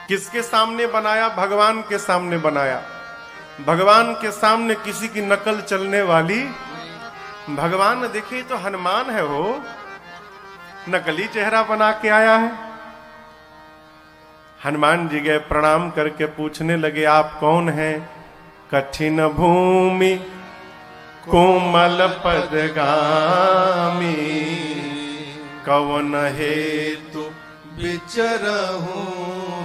किसके सामने बनाया? भगवान के सामने बनाया। भगवान के सामने किसी की नकल चलने वाली भगवान देखे तो हनुमान है, वो नकली चेहरा बना के आया है। हनुमान जी गए, प्रणाम करके पूछने लगे, आप कौन हैं? कठिन भूमि कोमल पदगामी, कवन हेतु विचरहूं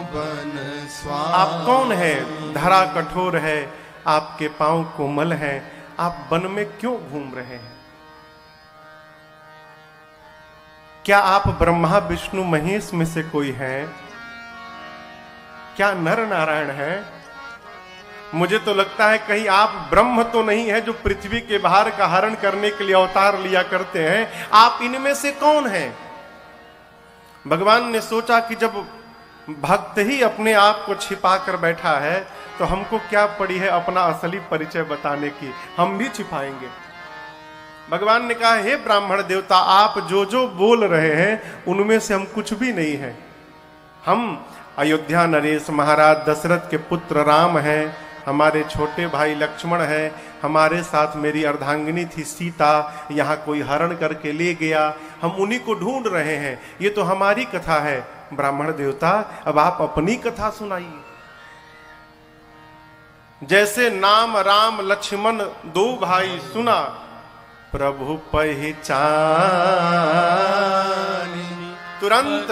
बन स्वामी। आप कौन है? धरा कठोर है, आपके पांव कोमल हैं, आप वन में क्यों घूम रहे हैं? क्या आप ब्रह्मा विष्णु महेश में से कोई हैं? क्या नर नारायण है? मुझे तो लगता है कहीं आप ब्रह्म तो नहीं है जो पृथ्वी के बाहर का हरण करने के लिए अवतार लिया करते हैं। आप इनमें से कौन हैं? भगवान ने सोचा कि जब भक्त ही अपने आप को छिपा कर बैठा है तो हमको क्या पड़ी है अपना असली परिचय बताने की, हम भी छिपाएंगे। भगवान ने कहा, हे ब्राह्मण देवता, आप जो जो बोल रहे हैं उनमें से हम कुछ भी नहीं है। हम अयोध्या नरेश महाराज दशरथ के पुत्र राम हैं, हमारे छोटे भाई लक्ष्मण हैं, हमारे साथ मेरी अर्धांगिनी थी सीता, यहाँ कोई हरण करके ले गया, हम उन्हीं को ढूंढ रहे हैं। ये तो हमारी कथा है। ब्राह्मण देवता, अब आप अपनी कथा सुनाइए। जैसे नाम राम लक्ष्मण दो भाई सुना, प्रभु पहचानी, तुरंत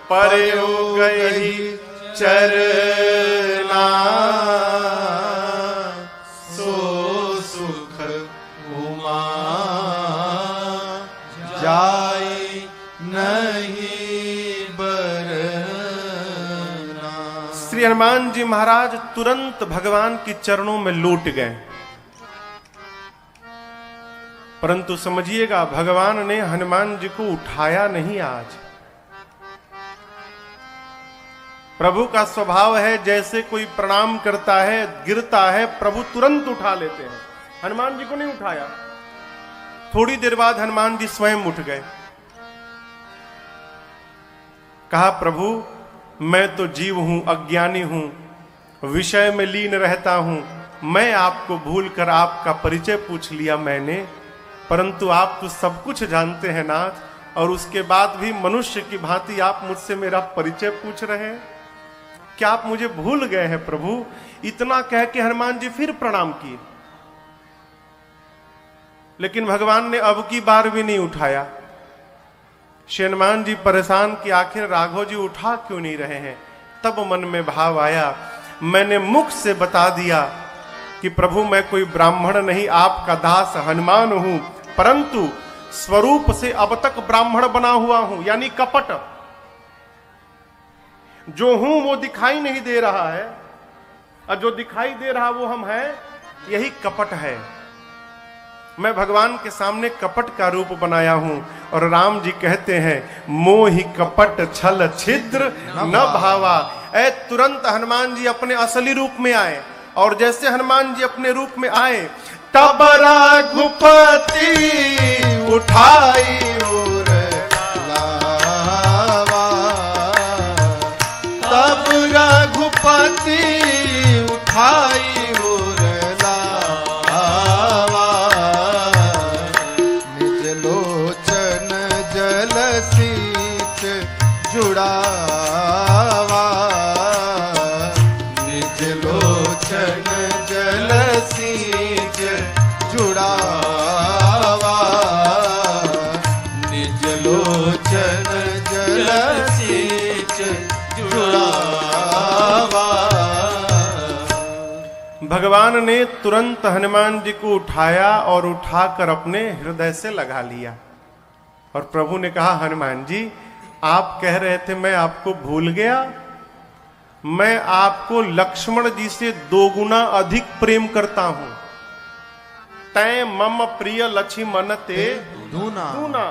परे हो गई चरना, सो सुख उमा जाई नहीं बरना। श्री हनुमान जी महाराज तुरंत भगवान के चरणों में लौट गए। परंतु समझिएगा, भगवान ने हनुमान जी को उठाया नहीं। आज प्रभु का स्वभाव है, जैसे कोई प्रणाम करता है, गिरता है, प्रभु तुरंत उठा लेते हैं। हनुमान जी को नहीं उठाया। थोड़ी देर बाद हनुमान जी स्वयं उठ गए। कहा, प्रभु मैं तो जीव हूं, अज्ञानी हूं, विषय में लीन रहता हूं, मैं आपको भूलकर आपका परिचय पूछ लिया मैंने, परंतु आप तो सब कुछ जानते हैं नाथ, और उसके बाद भी मनुष्य की भांति आप मुझसे मेरा परिचय पूछ रहे हैं। क्या आप मुझे भूल गए हैं प्रभु? इतना कह के हनुमान जी फिर प्रणाम किए, लेकिन भगवान ने अब की बार भी नहीं उठाया। श्री हनुमान जी परेशान कि आखिर राघव जी उठा क्यों नहीं रहे हैं। तब मन में भाव आया, मैंने मुख से बता दिया कि प्रभु मैं कोई ब्राह्मण नहीं, आपका दास हनुमान हूं, परंतु स्वरूप से अब तक ब्राह्मण बना हुआ हूं, यानी कपट। जो हूं वो दिखाई नहीं दे रहा है, और जो दिखाई दे रहा वो हम हैं, यही कपट है। मैं भगवान के सामने कपट का रूप बनाया हूं। और राम जी कहते हैं, मोहि कपट छल छिद्र न भावा। ऐ तुरंत हनुमान जी अपने असली रूप में आए, और जैसे हनुमान जी अपने रूप में आए, तब रघुपति उठाई और लावा, तब रघुपति उठाई और लावा, निज लोचन जल सींच जुड़ावा, निज लोचन जल सींच जुड़ावा, निज लोचन जल सींच जुड़ावा। भगवान ने तुरंत हनुमान जी को उठाया और उठाकर अपने हृदय से लगा लिया। और प्रभु ने कहा, हनुमान जी आप कह रहे थे मैं आपको भूल गया, मैं आपको लक्ष्मण जी से 2 गुना अधिक प्रेम करता हूं। तै मम प्रिय लक्ष्मण ते दूना।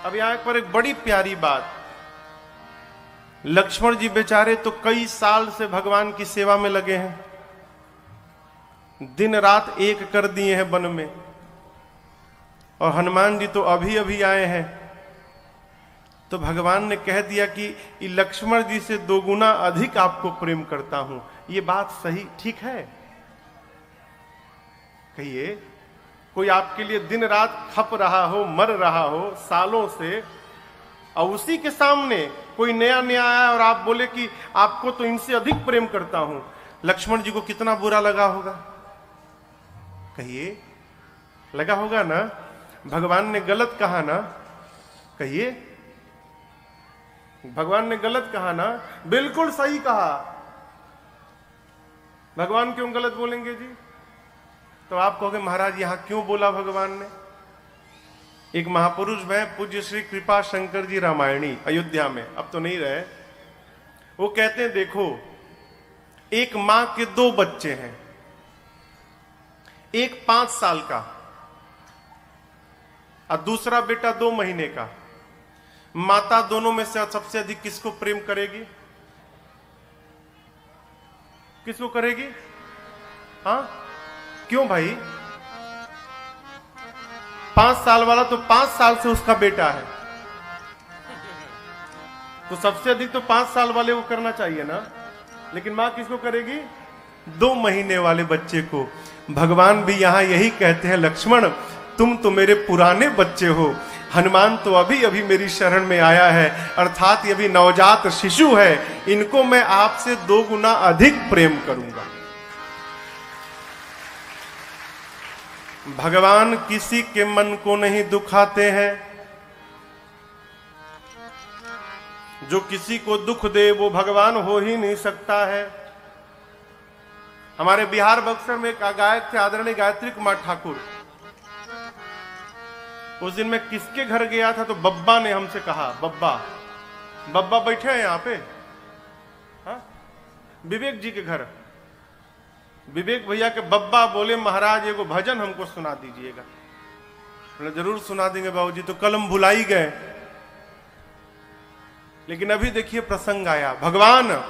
अब यहां पर एक बड़ी प्यारी बात, लक्ष्मण जी बेचारे तो कई साल से भगवान की सेवा में लगे हैं, दिन रात एक कर दिए हैं वन में, और हनुमान जी तो अभी अभी आए हैं। तो भगवान ने कह दिया कि ये लक्ष्मण जी से 2 गुना अधिक आपको प्रेम करता हूं। ये बात सही ठीक है? कहिए, कोई आपके लिए दिन रात खप रहा हो, मर रहा हो सालों से, और उसी के सामने कोई नया नया आया और आप बोले कि आपको तो इनसे अधिक प्रेम करता हूं, लक्ष्मण जी को कितना बुरा लगा होगा? कहिए, लगा होगा ना? भगवान ने गलत कहा ना? कहिए, भगवान ने गलत कहा ना? बिल्कुल सही कहा। भगवान क्यों गलत बोलेंगे जी? तो आप कहोगे महाराज यहां क्यों बोला भगवान ने? एक महापुरुष हैं पूज्य श्री कृपा शंकर जी रामायणी, अयोध्या में, अब तो नहीं रहे। वो कहते हैं देखो, एक मां के 2 बच्चे हैं, एक 5 साल का और दूसरा बेटा 2 महीने का। माता दोनों में से सबसे अधिक किसको प्रेम करेगी? किसको करेगी? हाँ, क्यों भाई? 5 साल वाला तो 5 साल से उसका बेटा है, तो सबसे अधिक तो 5 साल वाले को करना चाहिए ना। लेकिन मां किसको करेगी? 2 महीने वाले बच्चे को। भगवान भी यहां यही कहते हैं, लक्ष्मण तुम तो मेरे पुराने बच्चे हो, हनुमान तो अभी अभी मेरी शरण में आया है, अर्थात ये भी नवजात शिशु है, इनको मैं आपसे 2 गुना अधिक प्रेम करूंगा। भगवान किसी के मन को नहीं दुखाते हैं, जो किसी को दुख दे वो भगवान हो ही नहीं सकता है। हमारे बिहार बक्सर में एक गायक थे आदरणीय गायत्री कुमार ठाकुर। उस दिन मैं किसके घर गया था तो बब्बा ने हमसे कहा, बब्बा बैठे हैं यहाँ पे, हाँ, विवेक जी के घर। विवेक भैया के बब्बा बोले महाराज एगो भजन हमको सुना दीजिएगा। बोले जरूर सुना देंगे बाबूजी। तो कल हम भुला ही गए, लेकिन अभी देखिए प्रसंग आया। भगवान